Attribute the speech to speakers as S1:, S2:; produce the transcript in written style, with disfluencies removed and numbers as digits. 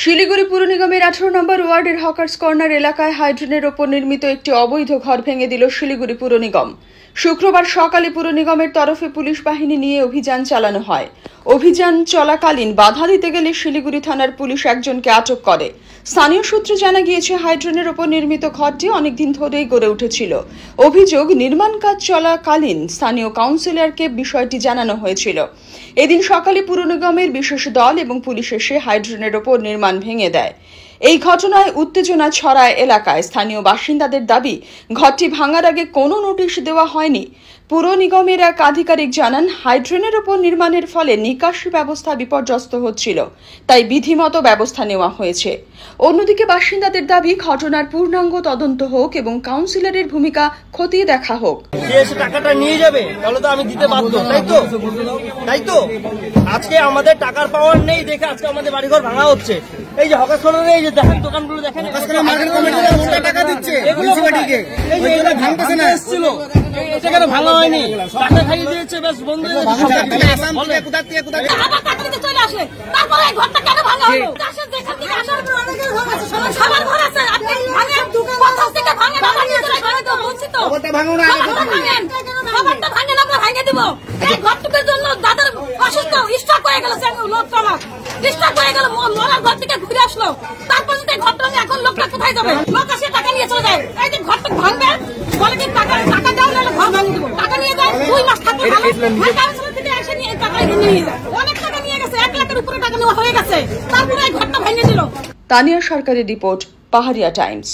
S1: শিলিগুড়ি পুর নিগমের 18 নম্বর ওয়ার্ডের হকার্স কর্নার এলাকায় হাইড্রেনের ওপর নির্মিত একটি অবৈধ ঘর ভেঙে দিল শিলিগুড়ি পুর নিগম। শুক্রবার সকালে পুর নিগমের তরফে পুলিশ বাহিনী নিয়ে অভিযান চালানো হয়। অভিযান চলাকালীন বাধা দিতে গেলে শিলিগুড়ি থানার পুলিশ একজনকে আটক করে। স্থানীয় সূত্রে জানা গিয়েছে, হাইড্রেনের ওপর নির্মিত ঘরটি অনেকদিন ধরেই গড়ে উঠেছিল। অভিযোগ, নির্মাণ কাজ চলাকালীন স্থানীয় কাউন্সিলরকে বিষয়টি জানানো হয়েছিল। এদিন সকালে পুর নিগমের বিশেষ দল এবং পুলিশ এসে হাইড্রেনের ওপর নির্মাণ ভেঙে দেয়। এই ঘটনায় উত্তেজনা ছড়ায় এলাকায়। স্থানীয় বাসিন্দাদের দাবি, ঘরটি ভাঙার আগে কোনো নোটিশ দেওয়া হয়নি। পুর নিগমের এক আধিকারিক জানান, হাইড্রেনের ওপর নির্মাণের ফলে নিকাশি ব্যবস্থা বিপর্যস্ত হচ্ছিল, তাই বিধিমতো ব্যবস্থা নেওয়া হয়েছে। অন্যদিকে বাসিন্দাদের দাবি, ঘটনার পূর্ণাঙ্গ তদন্ত হোক এবং কাউন্সিলরের ভূমিকা খতিয়ে দেখা হোক।
S2: টাকাটা নিয়ে যাবে তাহলে তো আমি দিতে বাধ্য, তাই তো আজকে আমাদের টাকার পাওয়ার নেই দেখে আজকে আমাদের বাড়িঘর ভাঙা হচ্ছে। এই যে হকার্স কর্নারে এই যে দেখেন দোকানগুলো দেখেন, টাকা দিচ্ছে এসেছিল, এটা কেন ভাঙা হয়নি? টাকা খাইয়ে দিয়েছে, বেশ বন্ধ হয়ে গেছে।
S3: ঘুরে আসলো, তারপর এখন লোকটা কোথায় যাবে? লোক আসে টাকা নিয়ে চলে যায়। এই যে ঘরটা ভাঙবে বলে কি টাকা দাও, নাহলে ঘর ভাঙিয়ে দেবো। টাকা নিয়ে যায়, 2 মাস থাকবে থেকে এসে নিয়ে টাকা নিয়ে যায়। অনেক টাকা নিয়ে গেছে, 1 লাখের উপরে টাকা নেওয়া হয়ে গেছে। তারপরে এই ঘরটা ভেঙে দিল।
S1: তানিয়া সরকারের রিপোর্ট, পাহাড়িয়া টাইমস।